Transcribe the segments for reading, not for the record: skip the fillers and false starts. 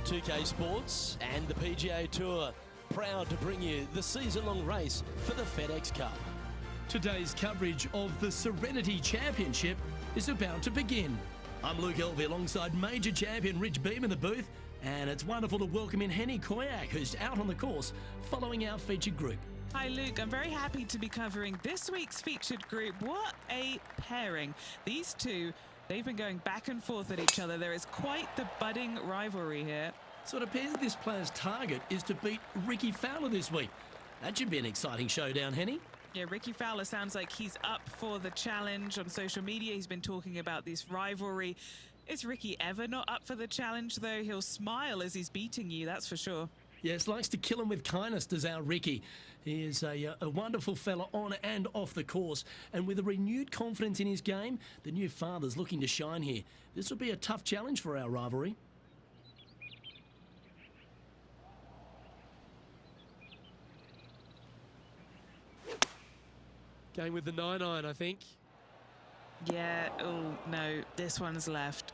2K Sports and the PGA Tour, proud to bring you the season-long race for the FedEx Cup. Today's coverage of the Serenity Championship is about to begin. I'm Luke Elvey alongside major champion Rich Beam in the booth, and it's wonderful to welcome in Henny Koyak, who's out on the course following our featured group. Hi Luke, I'm very happy to be covering this week's featured group. What a pairing. These two, they've been going back and forth at each other. There is quite the budding rivalry here. So it appears this player's target is to beat Ricky Fowler this week. That should be an exciting showdown, Henny. Yeah, Ricky Fowler sounds like he's up for the challenge. On social media, he's been talking about this rivalry. Is Ricky ever not up for the challenge, though? He'll smile as he's beating you, that's for sure. Yes, likes to kill him with kindness, does our Ricky. He is a wonderful fella on and off the course. And with a renewed confidence in his game, the new father's looking to shine here. This will be a tough challenge for our rivalry. Going with the 9-iron, I think. Yeah, oh no, this one's left.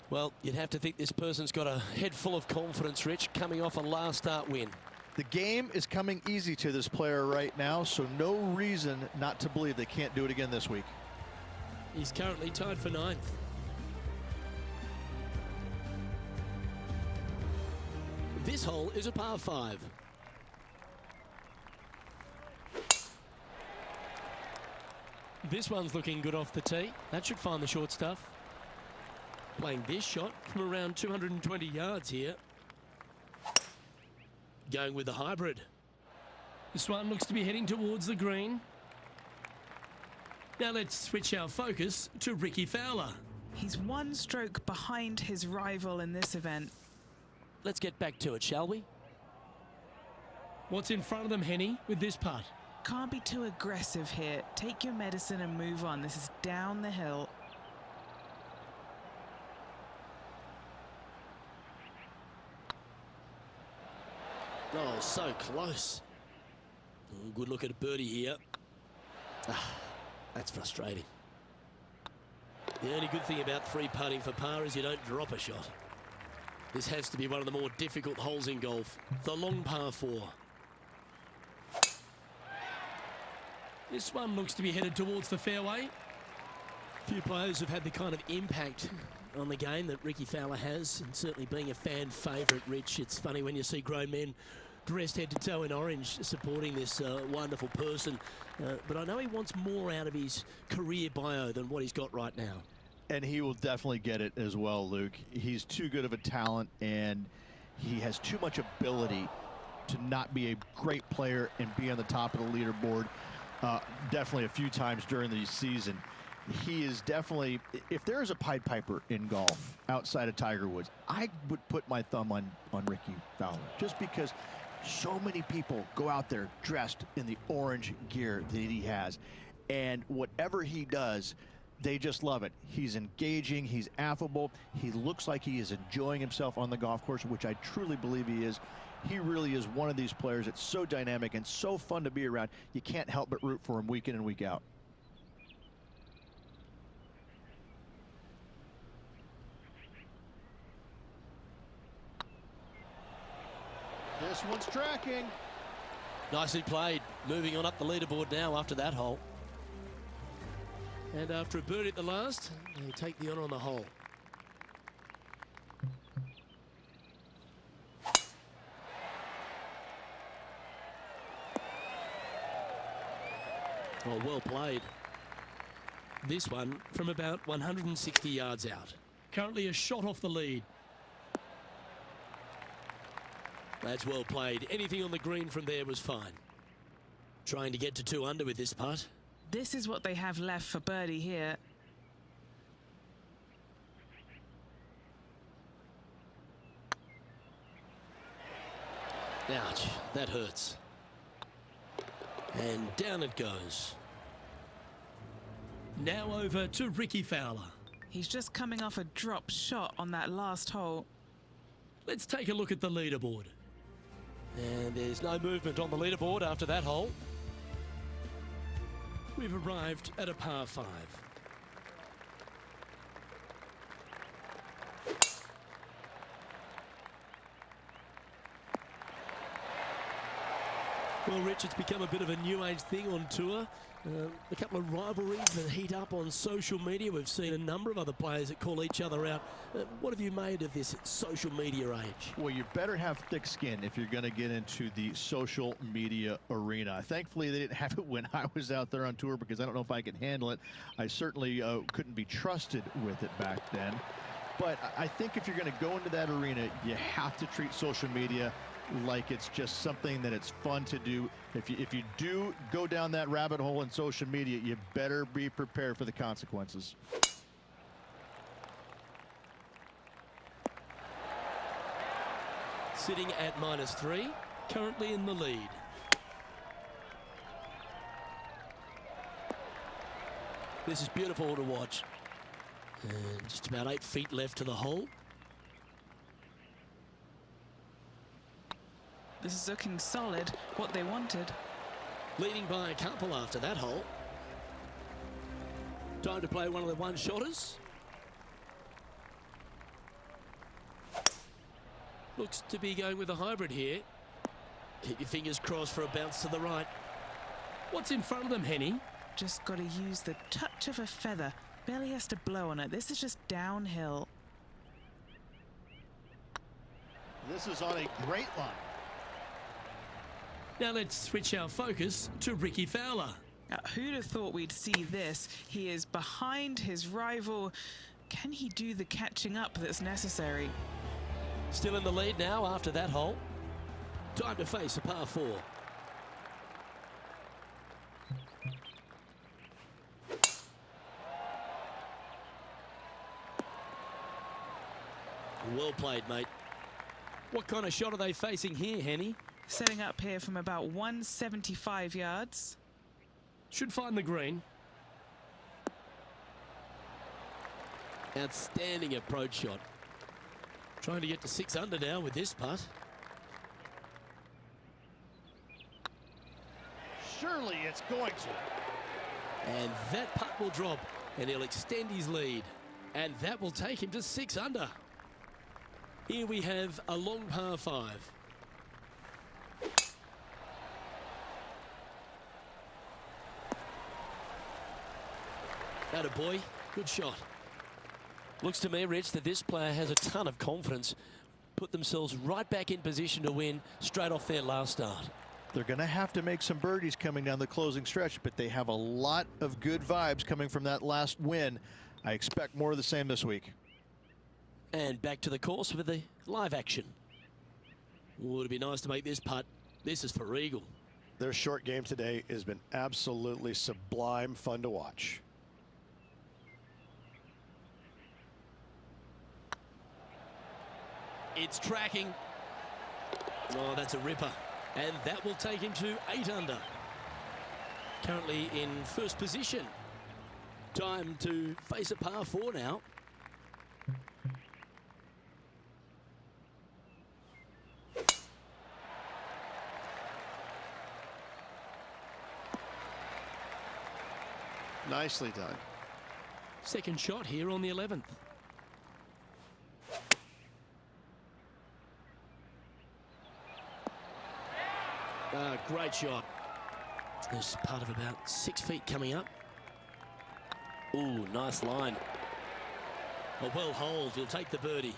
Well, you'd have to think this person's got a head full of confidence, Rich, coming off a last start win. The game is coming easy to this player right now, so no reason not to believe they can't do it again this week. He's currently tied for 9th. This hole is a par 5. This one's looking good off the tee. That should find the short stuff. Playing this shot from around 220 yards here. Going with the hybrid. This one looks to be heading towards the green. Now let's switch our focus to Ricky Fowler. He's one stroke behind his rival in this event. Let's get back to it, shall we? What's in front of them, Henny, with this putt? Can't be too aggressive here. Take your medicine and move on. This is down the hill. Oh, so close. Oh, good look at a birdie here. That's frustrating. The only good thing about free putting for par is you don't drop a shot. This has to be one of the more difficult holes in golf. The long par 4. This one looks to be headed towards the fairway. Few players have had the kind of impact on the game that Ricky Fowler has, and certainly being a fan favourite, Rich. It's funny when you see grown men dressed head to toe in orange supporting this wonderful person. But I know he wants more out of his career bio than what he's got right now. And he will definitely get it as well, Luke. He's too good of a talent, and he has too much ability to not be a great player and be on the top of the leaderboard. Definitely a few times during the season. He is definitely, if there is a Pied Piper in golf outside of Tiger Woods, I would put my thumb on Ricky Fowler, just because so many people go out there dressed in the orange gear that he has, and whatever he does, they just love it. He's engaging, he's affable, he looks like he is enjoying himself on the golf course, which I truly believe he is. He really is one of these players that's so dynamic and so fun to be around. You can't help but root for him week in and week out. This one's tracking. Nicely played. Moving on up the leaderboard now after that hole. And after a birdie at the last, he'll take the honour on the hole. Oh, well played. This one from about 160 yards out. Currently a shot off the lead. That's well played. Anything on the green from there was fine. Trying to get to 2 under with this putt. This is what they have left for birdie here. Ouch, that hurts. And down it goes. Now over to Ricky Fowler. He's just coming off a drop shot on that last hole. Let's take a look at the leaderboard. And there's no movement on the leaderboard after that hole. We've arrived at a par 5. Well, Rich, it's become a bit of a new age thing on tour. A couple of rivalries that heat up on social media. We've seen a number of other players that call each other out. What have you made of this social media age? Well, you better have thick skin if you're going to get into the social media arena. Thankfully, they didn't have it when I was out there on tour because I don't know if I could handle it. I certainly couldn't be trusted with it back then. But I think if you're going to go into that arena, you have to treat social media like it's just something that it's fun to do. If you do go down that rabbit hole in social media, you better be prepared for the consequences. Sitting at -3, currently in the lead. This is beautiful to watch. And just about 8 feet left to the hole. This is looking solid, what they wanted. Leading by a couple after that hole. Time to play one of the one-shotters. Looks to be going with a hybrid here. Keep your fingers crossed for a bounce to the right. What's in front of them, Henny? Just got to use the touch of a feather. Barely has to blow on it. This is just downhill. This is on a great line. Now let's switch our focus to Ricky Fowler. Who'd have thought we'd see this? He is behind his rival. Can he do the catching up that's necessary? Still in the lead now after that hole. Time to face a par 4. Well played, mate. What kind of shot are they facing here, Henny? Setting up here from about 175 yards. Should find the green. Outstanding approach shot. Trying to get to 6 under now with this putt. Surely it's going to. And that putt will drop, and he'll extend his lead. And that will take him to 6 under. Here we have a long par 5. Atta boy, good shot. Looks to me, Rich, that this player has a ton of confidence. Put themselves right back in position to win straight off their last start. They're going to have to make some birdies coming down the closing stretch, but they have a lot of good vibes coming from that last win. I expect more of the same this week. And back to the course with the live action. Would it be nice to make this putt? This is for eagle. Their short game today has been absolutely sublime fun to watch. It's tracking. Oh, that's a ripper. And that will take him to 8 under. Currently in first position. Time to face a par 4 now. Nicely done. Second shot here on the 11th. Great shot. There's part of about 6 feet coming up. Ooh, nice line. A well holed. He'll take the birdie.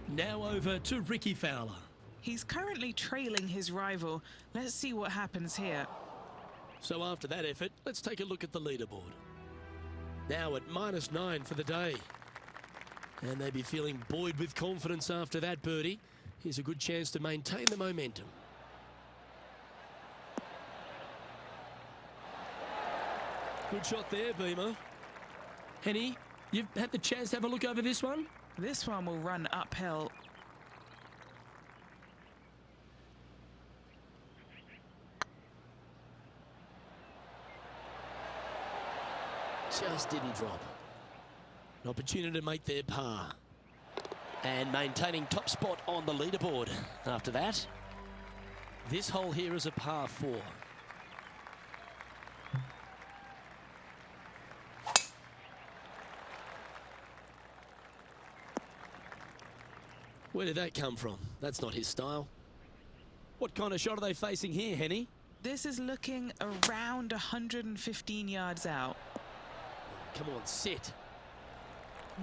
Now over to Ricky Fowler. He's currently trailing his rival. Let's see what happens here. So after that effort, let's take a look at the leaderboard. Now at -9 for the day. And they'd be feeling buoyed with confidence after that birdie. Here's a good chance to maintain the momentum. Good shot there, Beamer. Henny, you've had the chance to have a look over this one? This one will run uphill. Just didn't drop. An opportunity to make their par. And maintaining top spot on the leaderboard. After that, this hole here is a par 4. Where did that come from? That's not his style. What kind of shot are they facing here, Henny? This is looking around 115 yards out. Come on, sit.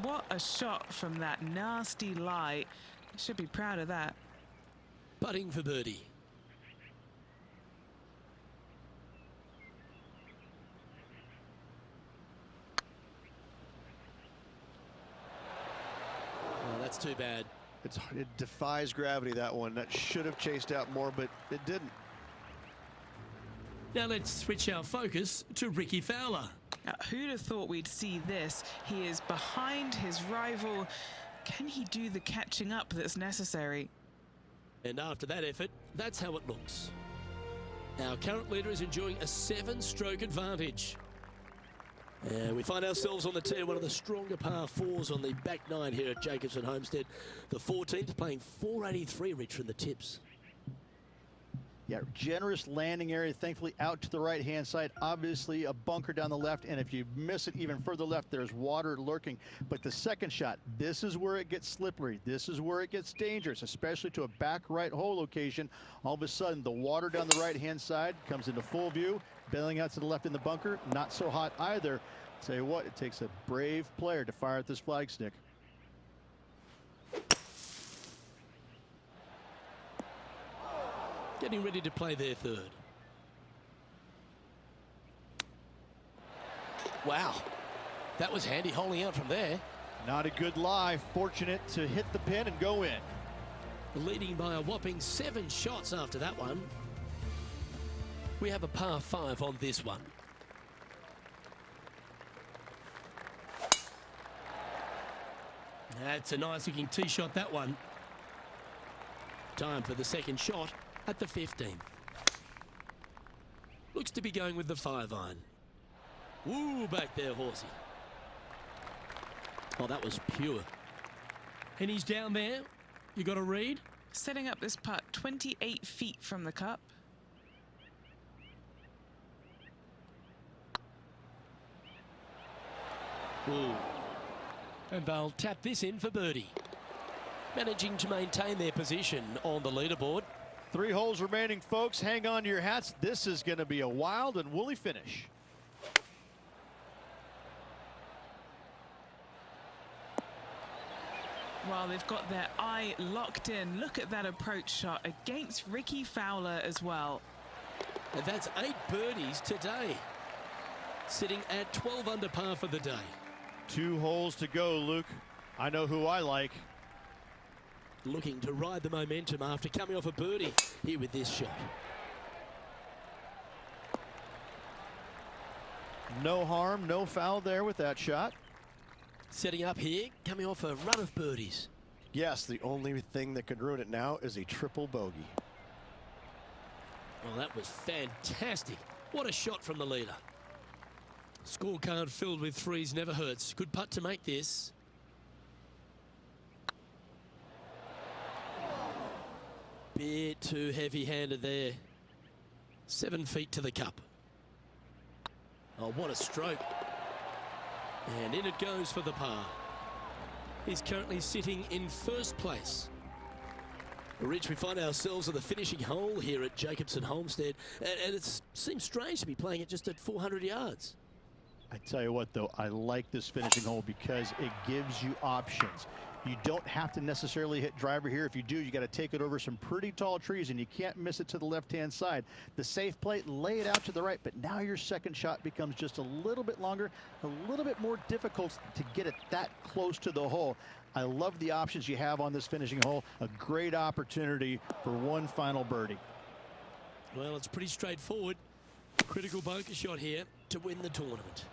What a shot from that nasty lie. Should be proud of that. Putting for birdie. Oh, that's too bad. It defies gravity, that one. That should have chased out more, but it didn't. Now let's switch our focus to Ricky Fowler. Now, who'd have thought we'd see this? He is behind his rival. Can he do the catching up that's necessary? And after that effort, that's how it looks. Our current leader is enjoying a 7-stroke advantage. We find ourselves on the tee, one of the stronger par 4s on the back 9 here at Jacobson Homestead. The 14th playing 483, Rich, from the tips. Yeah, generous landing area, thankfully out to the right-hand side. Obviously a bunker down the left, and if you miss it even further left, there's water lurking. But the second shot, this is where it gets slippery. This is where it gets dangerous, especially to a back right hole location. All of a sudden, the water down the right-hand side comes into full view. Bailing out to the left in the bunker, not so hot either. Tell you what, it takes a brave player to fire at this flag stick. Getting ready to play their third. Wow, that was handy holding out from there. Not a good lie. Fortunate to hit the pin and go in. Leading by a whopping 7 shots after that one. We have a par 5 on this one. That's a nice looking tee shot, that one. Time for the second shot at the 15th. Looks to be going with the 5-iron. Woo, back there, horsey. Oh, that was pure. And he's down there. You got a read? Setting up this putt 28 feet from the cup. Ooh. And they'll tap this in for birdie. Managing to maintain their position on the leaderboard. 3 holes remaining, folks. Hang on to your hats. This is going to be a wild and woolly finish. Well, they've got their eye locked in. Look at that approach shot against Ricky Fowler as well. And that's 8 birdies today. Sitting at 12 under par for the day. 2 holes to go, Luke. I know who I like. Looking to ride the momentum after coming off a birdie here with this shot. No harm, no foul there with that shot. Setting up here, coming off a run of birdies. Yes, the only thing that could ruin it now is a triple bogey. Well, that was fantastic. What a shot from the leader. Scorecard filled with 3s never hurts. Good putt to make this. Bit too heavy-handed there. 7 feet to the cup. Oh, what a stroke. And in it goes for the par. He's currently sitting in first place. Rich, we find ourselves at the finishing hole here at Jacobson Homestead, and it seems strange to be playing it just at 400 yards. I tell you what, though, I like this finishing hole because it gives you options. You don't have to necessarily hit driver here. If you do, you got to take it over some pretty tall trees, and you can't miss it to the left-hand side. The safe play, lay it out to the right, but now your second shot becomes just a little bit longer, a little bit more difficult to get it that close to the hole. I love the options you have on this finishing hole. A great opportunity for one final birdie. Well, it's pretty straightforward. Critical bunker shot here to win the tournament.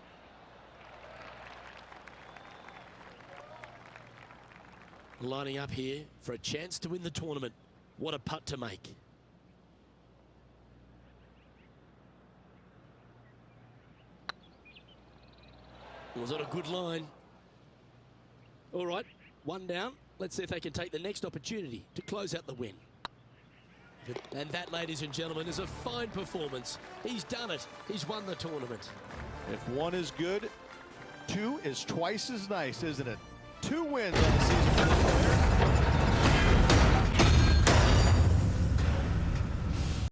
Lining up here for a chance to win the tournament. What a putt to make. Was that a good line? All right, 1 down. Let's see if they can take the next opportunity to close out the win. And that, ladies and gentlemen, is a fine performance. He's done it. He's won the tournament. If 1 is good, 2 is twice as nice, isn't it? 2 wins on the season.